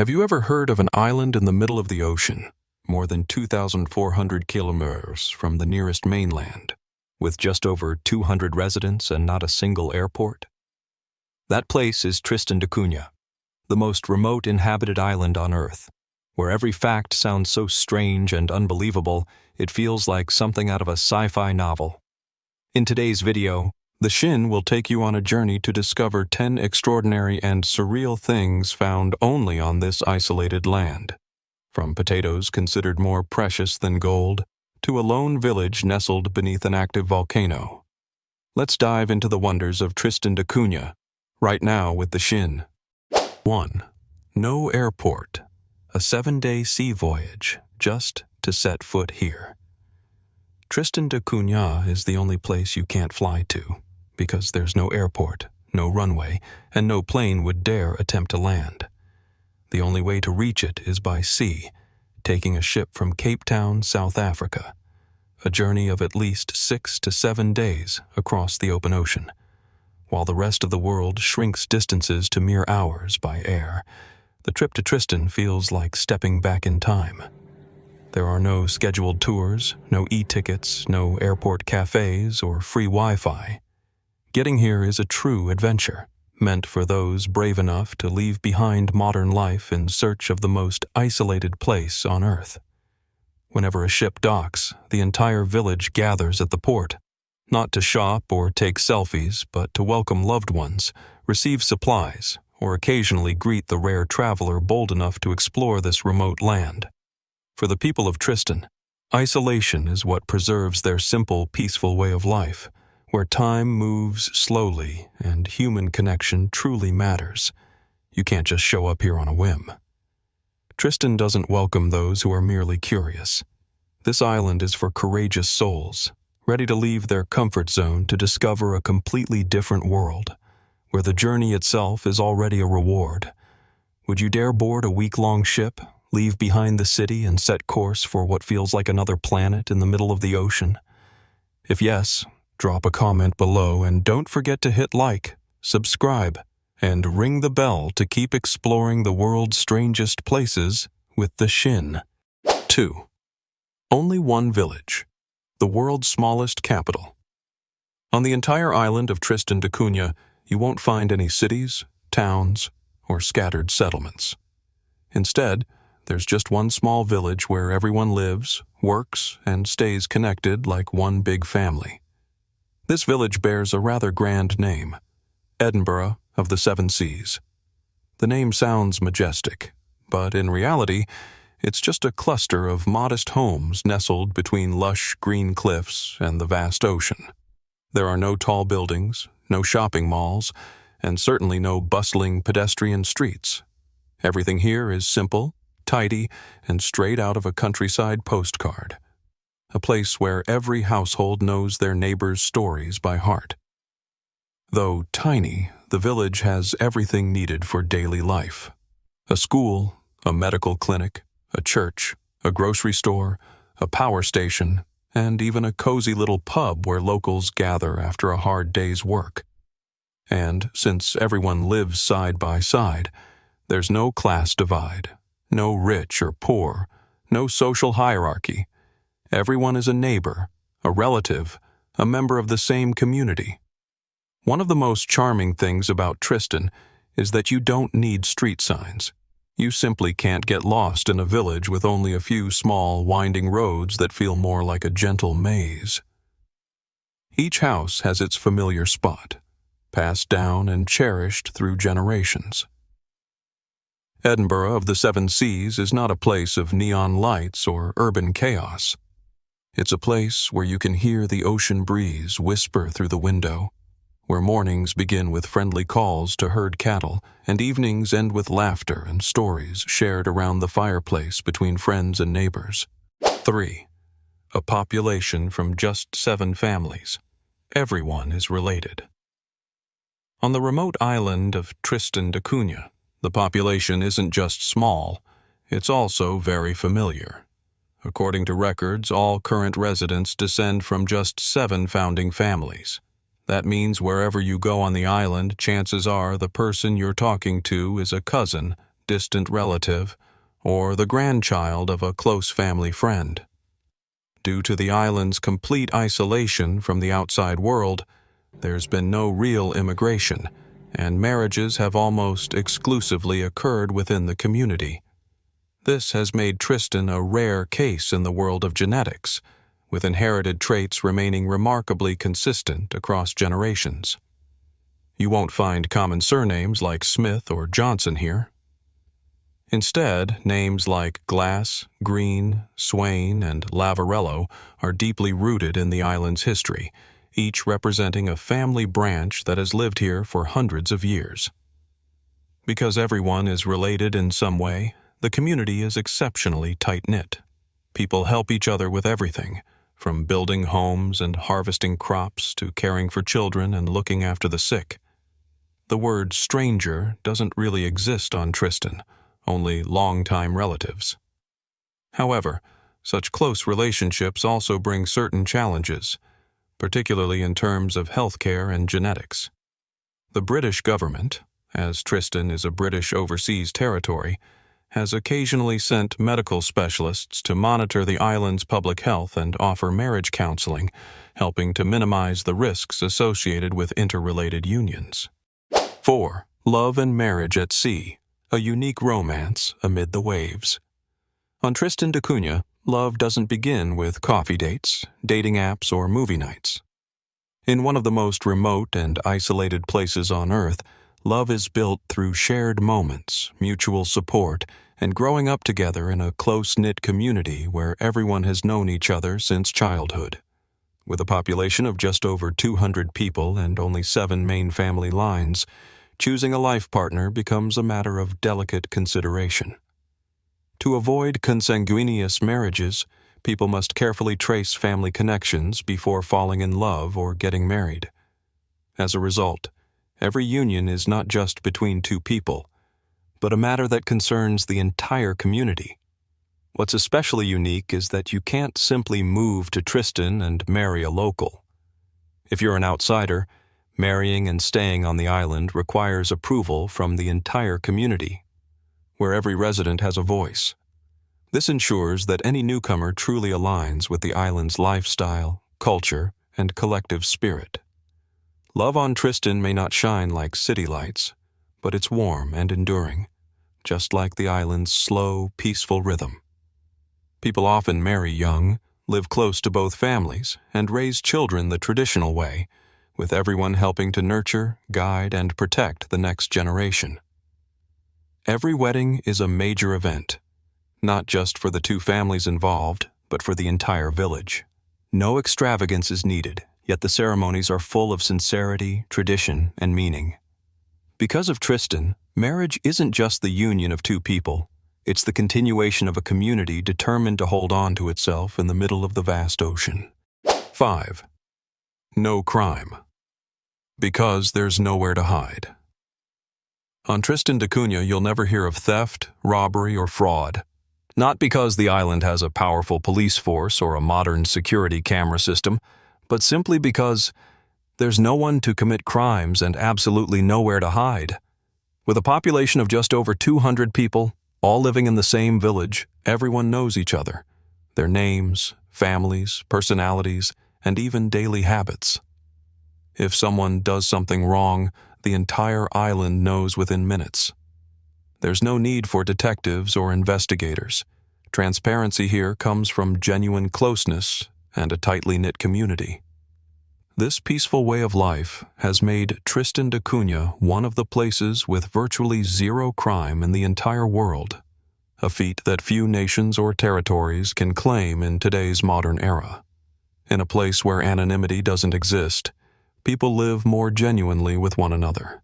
Have you ever heard of an island in the middle of the ocean, more than 2,400 kilometers from the nearest mainland, with just over 200 residents and not a single airport? That place is Tristan da Cunha, the most remote inhabited island on Earth, where every fact sounds so strange and unbelievable it feels like something out of a sci-fi novel. In today's video, the Shin will take you on a journey to discover 10 extraordinary and surreal things found only on this isolated land. From potatoes considered more precious than gold, to a lone village nestled beneath an active volcano. Let's dive into the wonders of Tristan da Cunha, right now with the Shin. 1. No airport. A 7-day sea voyage, just to set foot here. Tristan da Cunha is the only place you can't fly to, because there's no airport, no runway, and no plane would dare attempt to land. The only way to reach it is by sea, taking a ship from Cape Town, South Africa, a journey of at least 6 to 7 days across the open ocean, while the rest of the world shrinks distances to mere hours by air. The trip to Tristan feels like stepping back in time. There are no scheduled tours, no e-tickets, no airport cafes, or free Wi-Fi. Getting here is a true adventure, meant for those brave enough to leave behind modern life in search of the most isolated place on Earth. Whenever a ship docks, the entire village gathers at the port, not to shop or take selfies, but to welcome loved ones, receive supplies, or occasionally greet the rare traveler bold enough to explore this remote land. For the people of Tristan, isolation is what preserves their simple, peaceful way of life, where time moves slowly and human connection truly matters. You can't just show up here on a whim. Tristan doesn't welcome those who are merely curious. This island is for courageous souls, ready to leave their comfort zone to discover a completely different world, where the journey itself is already a reward. Would you dare board a week-long ship, leave behind the city, and set course for what feels like another planet in the middle of the ocean? If yes, drop a comment below and don't forget to hit like, subscribe, and ring the bell to keep exploring the world's strangest places with the Shin. 2. Only one village. The world's smallest capital. On the entire island of Tristan da Cunha, you won't find any cities, towns, or scattered settlements. Instead, there's just one small village where everyone lives, works, and stays connected like one big family. This village bears a rather grand name, Edinburgh of the Seven Seas. The name sounds majestic, but in reality, it's just a cluster of modest homes nestled between lush green cliffs and the vast ocean. There are no tall buildings, no shopping malls, and certainly no bustling pedestrian streets. Everything here is simple, tidy, and straight out of a countryside postcard. A place where every household knows their neighbors' stories by heart. Though tiny, the village has everything needed for daily life. A school, a medical clinic, a church, a grocery store, a power station, and even a cozy little pub where locals gather after a hard day's work. And since everyone lives side by side, there's no class divide, no rich or poor, no social hierarchy. Everyone is a neighbor, a relative, a member of the same community. One of the most charming things about Tristan is that you don't need street signs. You simply can't get lost in a village with only a few small, winding roads that feel more like a gentle maze. Each house has its familiar spot, passed down and cherished through generations. Edinburgh of the Seven Seas is not a place of neon lights or urban chaos. It's a place where you can hear the ocean breeze whisper through the window, where mornings begin with friendly calls to herd cattle, and evenings end with laughter and stories shared around the fireplace between friends and neighbors. 3. A population from just 7 families. Everyone is related. On the remote island of Tristan da Cunha, the population isn't just small, it's also very familiar. According to records, all current residents descend from just 7 founding families. That means wherever you go on the island, chances are the person you're talking to is a cousin, distant relative or the grandchild of a close family friend. Due to the island's complete isolation from the outside world, there's been no real immigration, and marriages have almost exclusively occurred within the community. This has made Tristan a rare case in the world of genetics, with inherited traits remaining remarkably consistent across generations. You won't find common surnames like Smith or Johnson here. Instead, names like Glass, Green, Swain, and Lavarello are deeply rooted in the island's history, each representing a family branch that has lived here for hundreds of years. Because everyone is related in some way, the community is exceptionally tight-knit. People help each other with everything, from building homes and harvesting crops to caring for children and looking after the sick. The word stranger doesn't really exist on Tristan, only long-time relatives. However, such close relationships also bring certain challenges, particularly in terms of healthcare and genetics. The British government, as Tristan is a British overseas territory, has occasionally sent medical specialists to monitor the island's public health and offer marriage counseling, helping to minimize the risks associated with interrelated unions. 4. Love and marriage at sea. A unique romance amid the waves. On Tristan da Cunha, love doesn't begin with coffee dates, dating apps, or movie nights. In one of the most remote and isolated places on Earth, love is built through shared moments, mutual support, and growing up together in a close-knit community where everyone has known each other since childhood. With a population of just over 200 people and only 7 main family lines, choosing a life partner becomes a matter of delicate consideration. To avoid consanguineous marriages, people must carefully trace family connections before falling in love or getting married. As a result, every union is not just between two people, but a matter that concerns the entire community. What's especially unique is that you can't simply move to Tristan and marry a local. If you're an outsider, marrying and staying on the island requires approval from the entire community, where every resident has a voice. This ensures that any newcomer truly aligns with the island's lifestyle, culture, and collective spirit. Love on Tristan may not shine like city lights, but it's warm and enduring, just like the island's slow, peaceful rhythm. People often marry young, live close to both families, and raise children the traditional way, with everyone helping to nurture, guide, and protect the next generation. Every wedding is a major event, not just for the two families involved, but for the entire village. No extravagance is needed, yet the ceremonies are full of sincerity, tradition, and meaning. Because of Tristan, marriage isn't just the union of two people, it's the continuation of a community determined to hold on to itself in the middle of the vast ocean. 5. No crime. Because there's nowhere to hide. On Tristan da Cunha, you'll never hear of theft, robbery, or fraud. Not because the island has a powerful police force or a modern security camera system, but simply because there's no one to commit crimes and absolutely nowhere to hide. With a population of just over 200 people, all living in the same village, everyone knows each other, their names, families, personalities, and even daily habits. If someone does something wrong, the entire island knows within minutes. There's no need for detectives or investigators. Transparency here comes from genuine closeness and a tightly knit community. This peaceful way of life has made Tristan da Cunha one of the places with virtually zero crime in the entire world, a feat that few nations or territories can claim in today's modern era. In a place where anonymity doesn't exist, people live more genuinely with one another.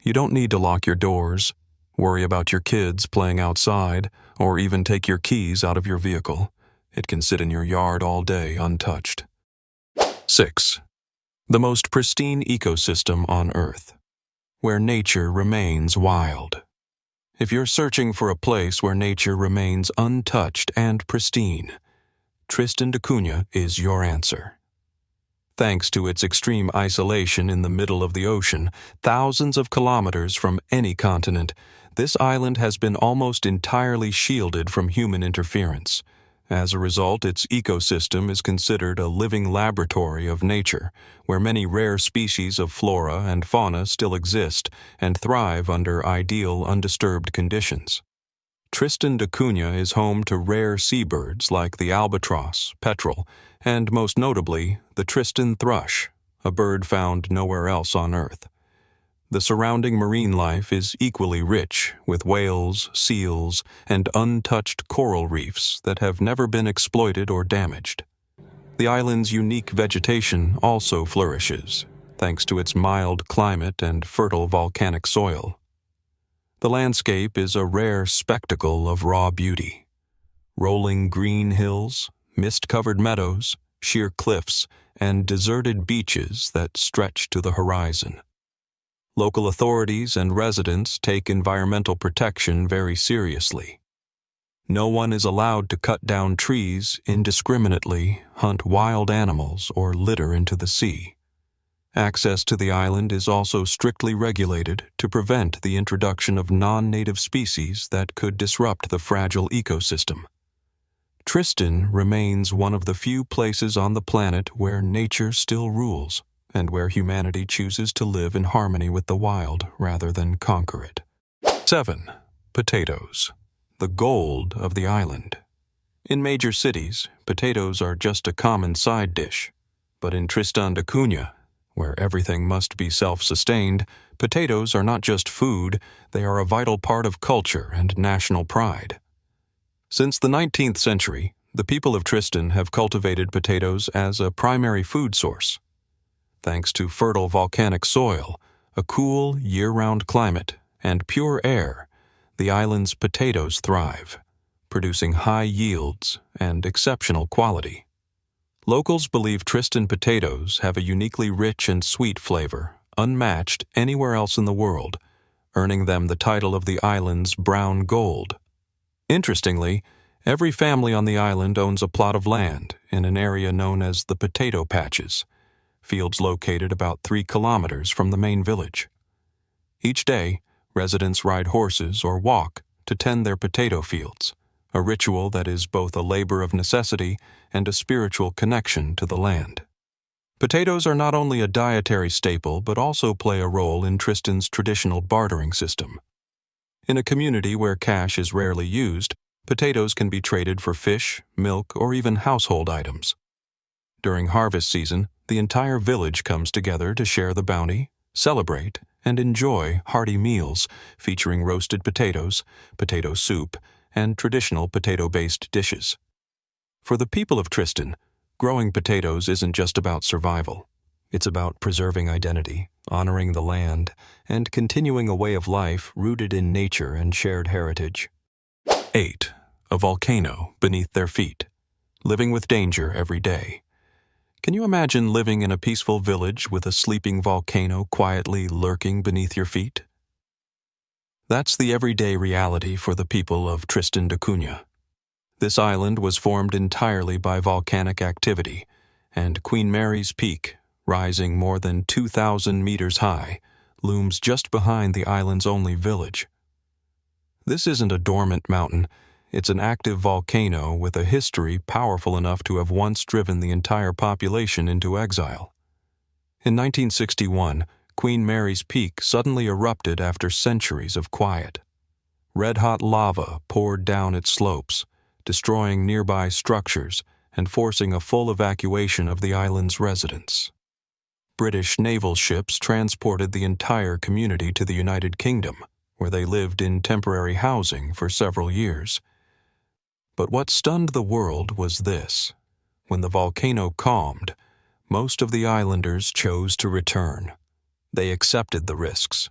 You don't need to lock your doors, worry about your kids playing outside, or even take your keys out of your vehicle. It can sit in your yard all day untouched. 6. The most pristine ecosystem on Earth, where nature remains wild. If you're searching for a place where nature remains untouched and pristine, Tristan da Cunha is your answer. Thanks to its extreme isolation in the middle of the ocean, thousands of kilometers from any continent, This island has been almost entirely shielded from human interference. As a result, its ecosystem is considered a living laboratory of nature, where many rare species of flora and fauna still exist and thrive under ideal, undisturbed conditions. Tristan da Cunha is home to rare seabirds like the albatross, petrel, and most notably, the Tristan thrush, a bird found nowhere else on Earth. The surrounding marine life is equally rich, with whales, seals, and untouched coral reefs that have never been exploited or damaged. The island's unique vegetation also flourishes, thanks to its mild climate and fertile volcanic soil. The landscape is a rare spectacle of raw beauty. Rolling green hills, mist-covered meadows, sheer cliffs, and deserted beaches that stretch to the horizon. Local authorities and residents take environmental protection very seriously. No one is allowed to cut down trees indiscriminately, hunt wild animals, or litter into the sea. Access to the island is also strictly regulated to prevent the introduction of non-native species that could disrupt the fragile ecosystem. Tristan remains one of the few places on the planet where nature still rules, and where humanity chooses to live in harmony with the wild rather than conquer it. 7. Potatoes, the gold of the island. In major cities, potatoes are just a common side dish, but in Tristan da Cunha, where everything must be self-sustained, potatoes are not just food, they are a vital part of culture and national pride. Since the 19th century, the people of Tristan have cultivated potatoes as a primary food source. Thanks to fertile volcanic soil, a cool, year-round climate, and pure air, the island's potatoes thrive, producing high yields and exceptional quality. Locals believe Tristan potatoes have a uniquely rich and sweet flavor, unmatched anywhere else in the world, earning them the title of the island's brown gold. Interestingly, every family on the island owns a plot of land in an area known as the Potato Patches, fields located about 3 kilometers from the main village. Each day, residents ride horses or walk to tend their potato fields, a ritual that is both a labor of necessity and a spiritual connection to the land. Potatoes are not only a dietary staple but also play a role in Tristan's traditional bartering system. In a community where cash is rarely used, potatoes can be traded for fish, milk, or even household items. During harvest season, the entire village comes together to share the bounty, celebrate, and enjoy hearty meals featuring roasted potatoes, potato soup, and traditional potato-based dishes. For the people of Tristan, growing potatoes isn't just about survival. It's about preserving identity, honoring the land, and continuing a way of life rooted in nature and shared heritage. 8. A volcano beneath their feet, living with danger every day. Can you imagine living in a peaceful village with a sleeping volcano quietly lurking beneath your feet? That's the everyday reality for the people of Tristan da Cunha. This island was formed entirely by volcanic activity, and Queen Mary's Peak, rising more than 2,000 meters high, looms just behind the island's only village. This isn't a dormant mountain. It's an active volcano with a history powerful enough to have once driven the entire population into exile. In 1961, Queen Mary's Peak suddenly erupted after centuries of quiet. Red-hot lava poured down its slopes, destroying nearby structures and forcing a full evacuation of the island's residents. British naval ships transported the entire community to the United Kingdom, where they lived in temporary housing for several years. But what stunned the world was this. When the volcano calmed, most of the islanders chose to return. They accepted the risks,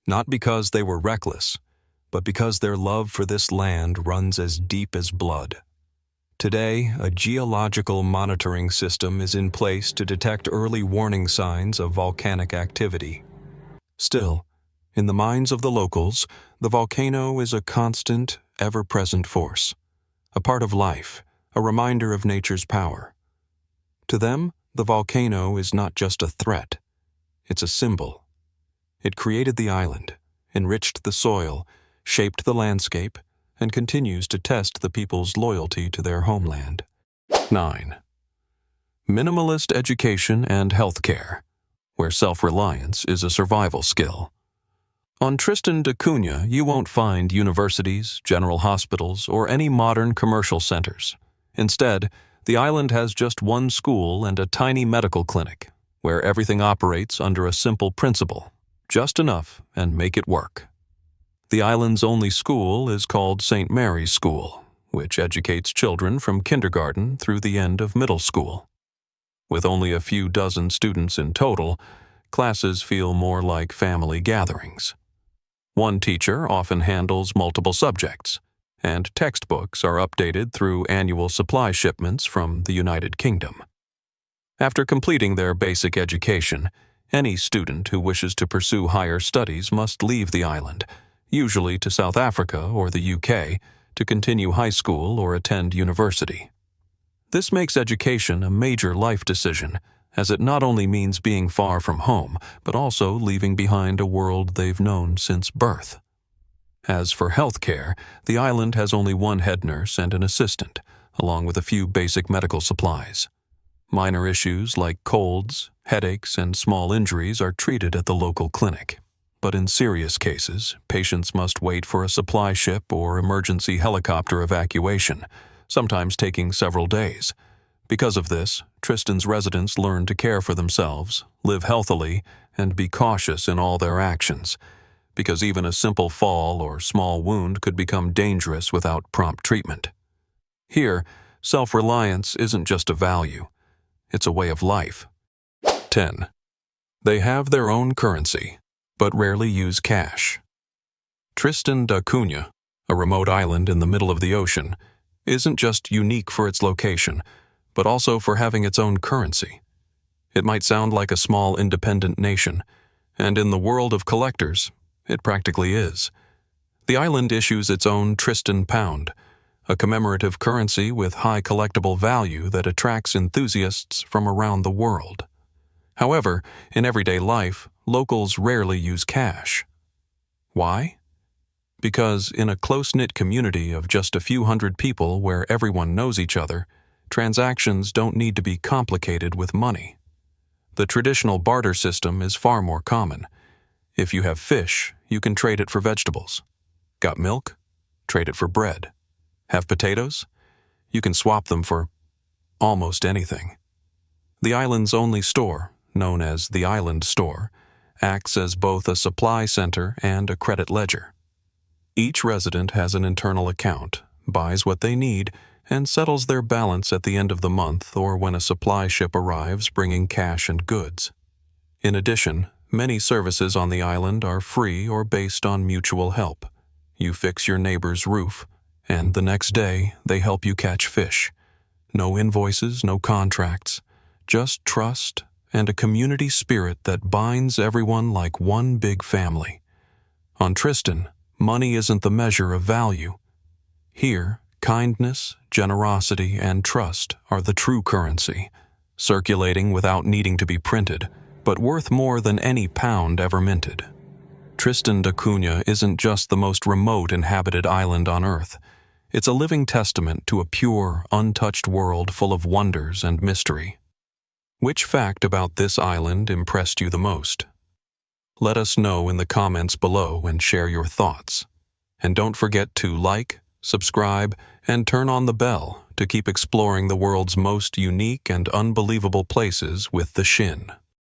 not because they were reckless, but because their love for this land runs as deep as blood. Today, a geological monitoring system is in place to detect early warning signs of volcanic activity. Still, in the minds of the locals, the volcano is a constant, ever-present force, a part of life, a reminder of nature's power. To them, the volcano is not just a threat, it's a symbol. It created the island, enriched the soil, shaped the landscape, and continues to test the people's loyalty to their homeland. 9. Minimalist education and healthcare, where self-reliance is a survival skill. On Tristan da Cunha, you won't find universities, general hospitals, or any modern commercial centers. Instead, the island has just one school and a tiny medical clinic, where everything operates under a simple principle: just enough and make it work. The island's only school is called St. Mary's School, which educates children from kindergarten through the end of middle school. With only a few dozen students in total, classes feel more like family gatherings. One teacher often handles multiple subjects, and textbooks are updated through annual supply shipments from the United Kingdom. After completing their basic education, any student who wishes to pursue higher studies must leave the island, usually to South Africa or the UK, to continue high school or attend university. This makes education a major life decision, as it not only means being far from home, but also leaving behind a world they've known since birth. As for healthcare, the island has only one head nurse and an assistant, along with a few basic medical supplies. Minor issues like colds, headaches, and small injuries are treated at the local clinic. But in serious cases, patients must wait for a supply ship or emergency helicopter evacuation, sometimes taking several days. Because of this, Tristan's residents learn to care for themselves, live healthily, and be cautious in all their actions, because even a simple fall or small wound could become dangerous without prompt treatment. Here, self-reliance isn't just a value, it's a way of life. 10. They have their own currency, but rarely use cash. Tristan da Cunha, a remote island in the middle of the ocean, isn't just unique for its location, but also for having its own currency. It might sound like a small independent nation, and in the world of collectors, it practically is. The island issues its own Tristan pound, a commemorative currency with high collectible value that attracts enthusiasts from around the world. However, in everyday life, locals rarely use cash. Why? Because in a close-knit community of just a few hundred people where everyone knows each other, transactions don't need to be complicated with money. The traditional barter system is far more common. If you have fish, you can trade it for vegetables. Got milk? Trade it for bread. Have potatoes? You can swap them for almost anything. The island's only store, known as the Island Store, acts as both a supply center and a credit ledger. Each resident has an internal account, buys what they need, and settles their balance at the end of the month or when a supply ship arrives bringing cash and goods. In addition, many services on the island are free or based on mutual help. You fix your neighbor's roof, and the next day they help you catch fish. No invoices, no contracts, just trust and a community spirit that binds everyone like one big family. On Tristan, money isn't the measure of value. Here, kindness, generosity, and trust are the true currency, circulating without needing to be printed, but worth more than any pound ever minted. Tristan da Cunha isn't just the most remote inhabited island on Earth. It's a living testament to a pure, untouched world full of wonders and mystery. Which fact about this island impressed you the most? Let us know in the comments below and share your thoughts. And don't forget to like, subscribe, and turn on the bell to keep exploring the world's most unique and unbelievable places with the Shin.